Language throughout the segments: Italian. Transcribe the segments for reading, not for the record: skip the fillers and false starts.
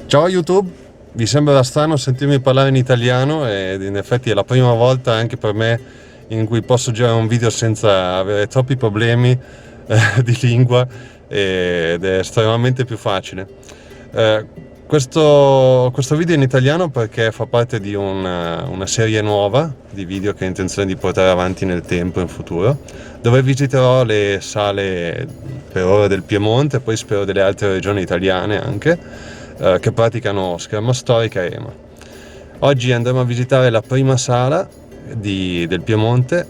Ciao YouTube, vi sembra strano sentirmi parlare in italiano ed in effetti è la prima volta anche per me in cui posso girare un video senza avere troppi problemi di lingua ed è estremamente più facile. Eh, questo video è in italiano perché fa parte di una serie nuova di video che ho intenzione di portare avanti nel tempo in futuro, dove visiterò le sale per ora del Piemonte e poi spero delle altre regioni italiane anche che praticano scherma storica e EMA. Oggi andremo a visitare la prima sala del Piemonte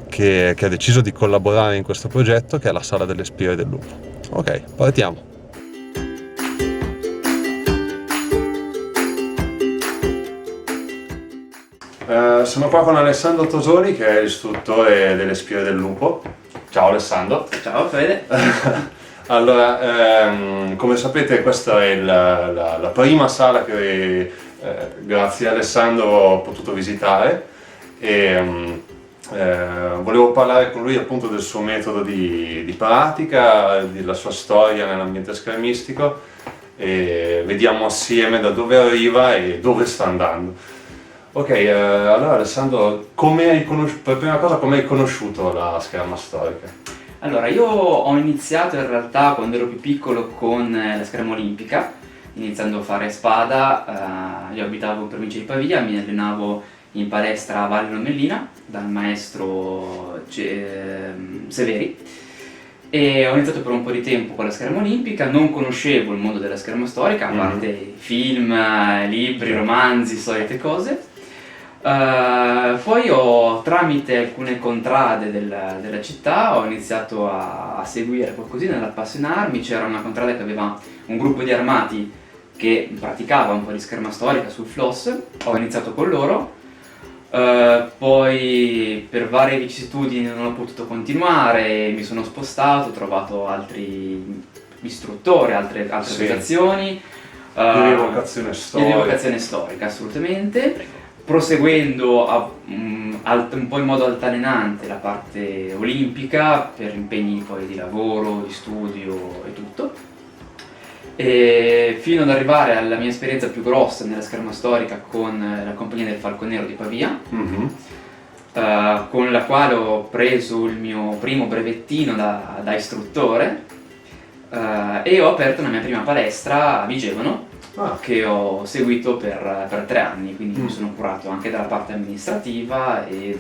che ha deciso di collaborare in questo progetto, che è la Sala delle Spire del Lupo. Ok, partiamo! Sono qua con Alessandro Tosoni, che è l'istruttore delle Spire del Lupo. Ciao Alessandro. Ciao Fede. Allora, come sapete questa è la prima sala che grazie a Alessandro ho potuto visitare e volevo parlare con lui appunto del suo metodo di pratica, della sua storia nell'ambiente schermistico e vediamo assieme da dove arriva e dove sta andando. Ok, allora Alessandro, per prima cosa come hai conosciuto la scherma storica? Allora, io ho iniziato in realtà quando ero più piccolo con la scherma olimpica, iniziando a fare spada. Io abitavo in provincia di Pavia, mi allenavo in palestra a Valle Lomellina dal maestro Severi e ho iniziato per un po' di tempo con la scherma olimpica. Non conoscevo il mondo della scherma storica, a parte film, libri, romanzi, solite cose. Poi tramite alcune contrade della città ho iniziato a seguire qualcosina, ad appassionarmi. C'era una contrada che aveva un gruppo di armati che praticava un po' di scherma storica sul FLOSS, ho iniziato con loro, poi per varie vicissitudini non ho potuto continuare, mi sono spostato, ho trovato altri istruttori, altre associazioni. Di rievocazione storica. Di rievocazione storica, assolutamente. Proseguendo un po' in modo altalenante la parte olimpica per impegni poi di lavoro, di studio e tutto, e fino ad arrivare alla mia esperienza più grossa nella scherma storica con la compagnia del Falconero di Pavia, con la quale ho preso il mio primo brevettino da istruttore e ho aperto la mia prima palestra a Vigevano, che ho seguito per 3 anni, quindi mi sono curato anche della parte amministrativa e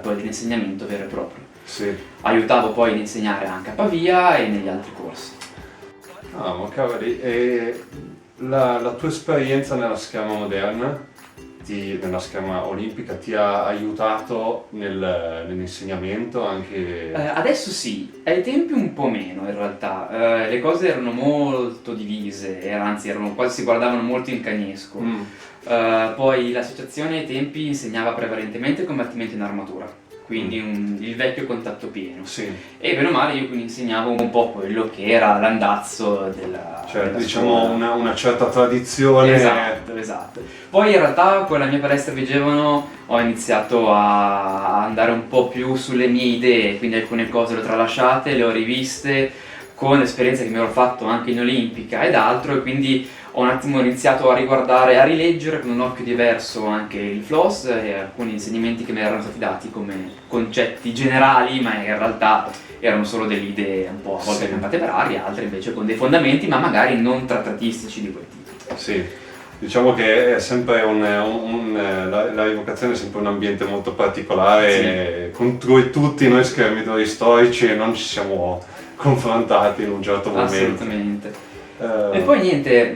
dell'insegnamento vero e proprio. Sì. Aiutavo poi ad insegnare anche a Pavia e negli altri corsi. Ah, ma cavoli, e la tua esperienza nella scherma moderna, nella scherma olimpica, ti ha aiutato nell'insegnamento anche? Adesso sì, ai tempi un po' meno in realtà. Le cose erano molto divise, anzi quasi si guardavano molto in cagnesco. Poi l'associazione ai tempi insegnava prevalentemente combattimento in armatura, quindi il vecchio contatto pieno. Sì. E bene o male io quindi insegnavo un po' quello che era l'andazzo della diciamo scuola. una certa tradizione. Esatto. Poi in realtà con la mia palestra Vigevano ho iniziato a andare un po' più sulle mie idee, quindi alcune cose le ho tralasciate, le ho riviste con l'esperienza che mi ero fatto anche in olimpica ed altro, e quindi ho un attimo iniziato a riguardare, a rileggere con un occhio diverso anche il FLOSS e alcuni insegnamenti che mi erano stati dati come concetti generali, ma in realtà erano solo delle idee un po' a volte campate per aria, altre invece con dei fondamenti, ma magari non trattatistici di quel tipo. Sì, diciamo che è sempre la rievocazione è sempre un ambiente molto particolare, con cui tutti noi schermitori storici non ci siamo confrontati in un certo momento. Assolutamente. E poi niente,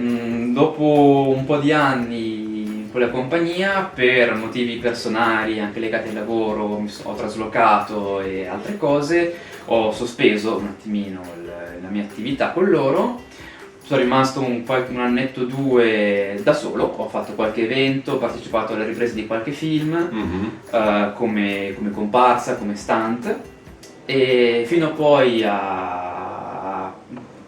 dopo un po' di anni con la compagnia, per motivi personali anche legati al lavoro, ho traslocato e altre cose, ho sospeso un attimino la mia attività con loro. Sono rimasto un annetto o 2 da solo, ho fatto qualche evento, ho partecipato alle riprese di qualche film, come comparsa, come stunt, e fino poi a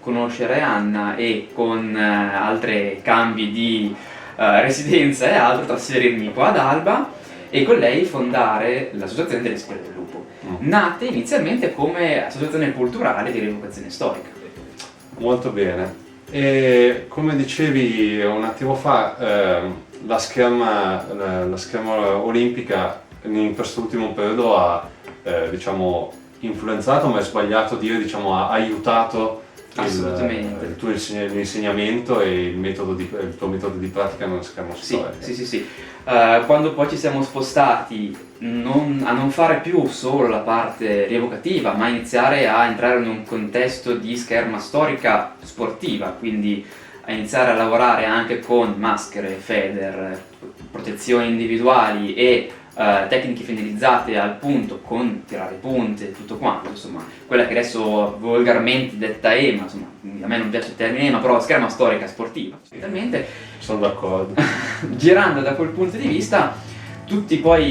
conoscere Anna e con altri cambi di residenza e altro trasferirmi qua ad Alba e con lei fondare l'associazione delle Spire del Lupo, nate inizialmente come associazione culturale di rievocazione storica. Molto bene. E come dicevi un attimo fa, la scherma olimpica in quest'ultimo periodo ha diciamo influenzato, ma è sbagliato dire, diciamo, ha aiutato il tuo l'insegnamento e il tuo metodo di pratica nello schermo storico. Sì. Quando poi ci siamo spostati a non fare più solo la parte rievocativa, ma iniziare a entrare in un contesto di scherma storica sportiva, quindi a iniziare a lavorare anche con maschere, feder, protezioni individuali e tecniche finalizzate al punto con tirare punte e tutto quanto, insomma, quella che adesso volgarmente detta EMA, insomma, a me non piace il termine EMA, però scherma storica sportiva, sostanzialmente. Sono d'accordo. Girando da quel punto di vista, tutti poi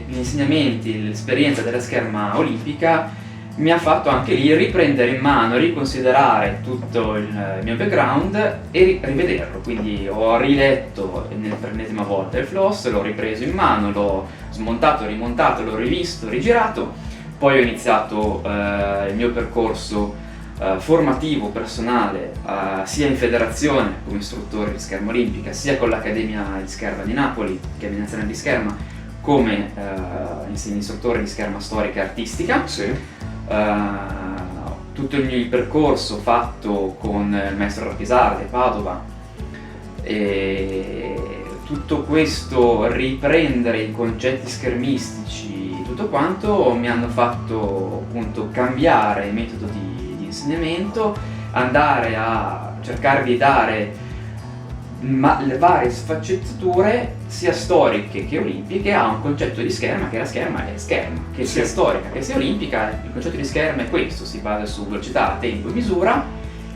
gli insegnamenti, l'esperienza della scherma olimpica mi ha fatto anche lì riprendere in mano, riconsiderare tutto il mio background e rivederlo. Quindi ho riletto per l'ennesima volta il floss, l'ho ripreso in mano, l'ho smontato, rimontato, l'ho rivisto, rigirato. Poi ho iniziato il mio percorso formativo personale sia in federazione come istruttore di scherma olimpica, sia con l'Accademia di Scherma di Napoli, Accademia Nazionale di Scherma, come istruttore di scherma storica e artistica. Sì. Tutto il mio percorso fatto con il maestro Rappisardi a Padova, e tutto questo riprendere i concetti schermistici, tutto quanto mi hanno fatto appunto cambiare il metodo di insegnamento, andare a cercare di dare le varie sfaccettature sia storiche che olimpiche a un concetto di scherma, che la scherma è scherma, che sia storica che sia olimpica. Il concetto di scherma è questo, si basa su velocità, tempo e misura,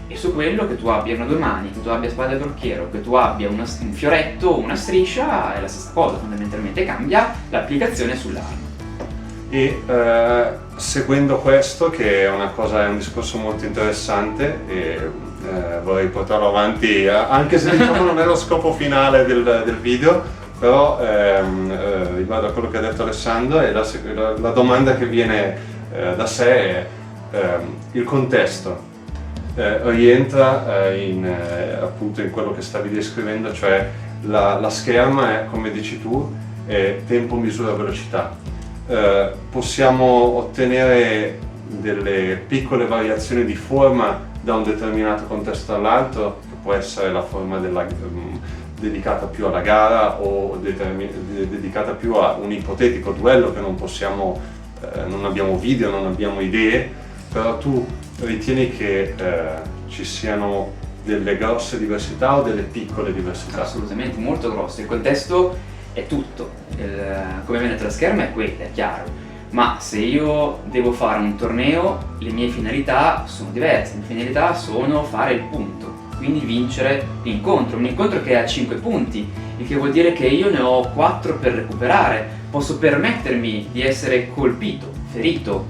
e su quello che tu abbia una due mani, che tu abbia spada e brocchiero, che tu abbia un fioretto, una striscia, è la stessa cosa, fondamentalmente cambia l'applicazione sull'arma. E seguendo questo, che è un discorso molto interessante, e vorrei portarlo avanti, anche se diciamo non è lo scopo finale del video, però riguardo a quello che ha detto Alessandro, e la domanda che viene da sé è il contesto. Rientra appunto in quello che stavi descrivendo, cioè la scherma è, come dici tu, è tempo, misura, velocità. Possiamo ottenere delle piccole variazioni di forma da un determinato contesto all'altro, che può essere la forma dedicata più alla gara o dedicata più a un ipotetico duello che non abbiamo video, non abbiamo idee, però tu ritieni che ci siano delle grosse diversità o delle piccole diversità? Assolutamente, molto grosse. Il contesto è tutto, come viene tra scherma è quello, è chiaro. Ma se io devo fare un torneo, le mie finalità sono diverse. Le mie finalità sono fare il punto, quindi vincere l'incontro. Un incontro che ha 5 punti, il che vuol dire che io ne ho 4 per recuperare. Posso permettermi di essere colpito, ferito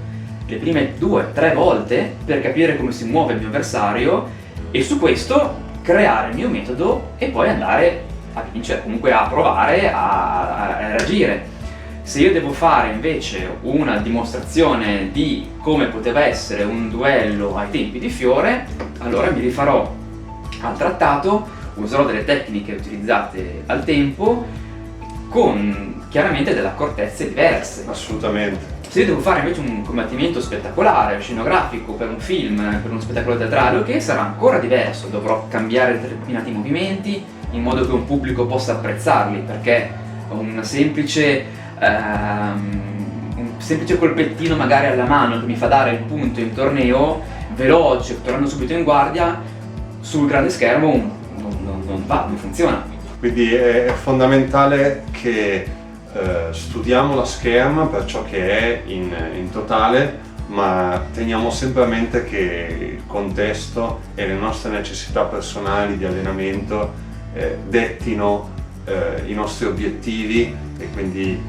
le prime 2-3 volte per capire come si muove il mio avversario, e su questo creare il mio metodo e poi andare a vincere, comunque a provare a reagire. Se io devo fare invece una dimostrazione di come poteva essere un duello ai tempi di Fiore, allora mi rifarò al trattato, userò delle tecniche utilizzate al tempo, con chiaramente delle accortezze diverse. Assolutamente. Se io devo fare invece un combattimento spettacolare, scenografico, per un film, per uno spettacolo teatrale, che sarà ancora diverso, dovrò cambiare determinati movimenti in modo che un pubblico possa apprezzarli, perché un semplice colpettino magari alla mano che mi fa dare il punto in torneo, veloce, tornando subito in guardia, sul grande schermo non funziona. Quindi è fondamentale che studiamo la scherma per ciò che è in totale, ma teniamo sempre a mente che il contesto e le nostre necessità personali di allenamento dettino i nostri obiettivi e quindi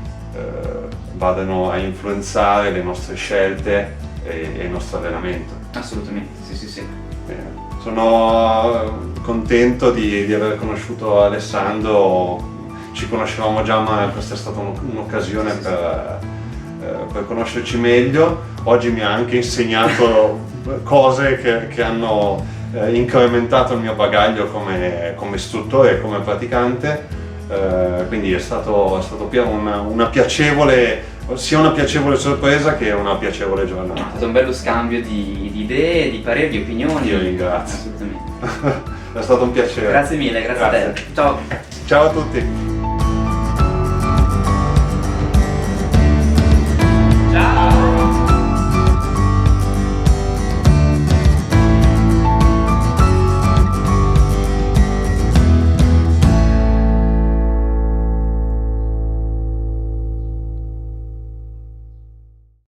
vadano a influenzare le nostre scelte e il nostro allenamento. Assolutamente, sì. Bene. Sono contento di aver conosciuto Alessandro. Ci conoscevamo già, ma questa è stata un'occasione per conoscerci meglio. Oggi mi ha anche insegnato cose che hanno incrementato il mio bagaglio come istruttore e come praticante, quindi è stato una piacevole, sia una piacevole sorpresa che una piacevole giornata. È stato un bello scambio di idee, di pareri, di opinioni. Io ringrazio. Assolutamente. È stato un piacere. Grazie mille, grazie a te. Ciao. Ciao a tutti.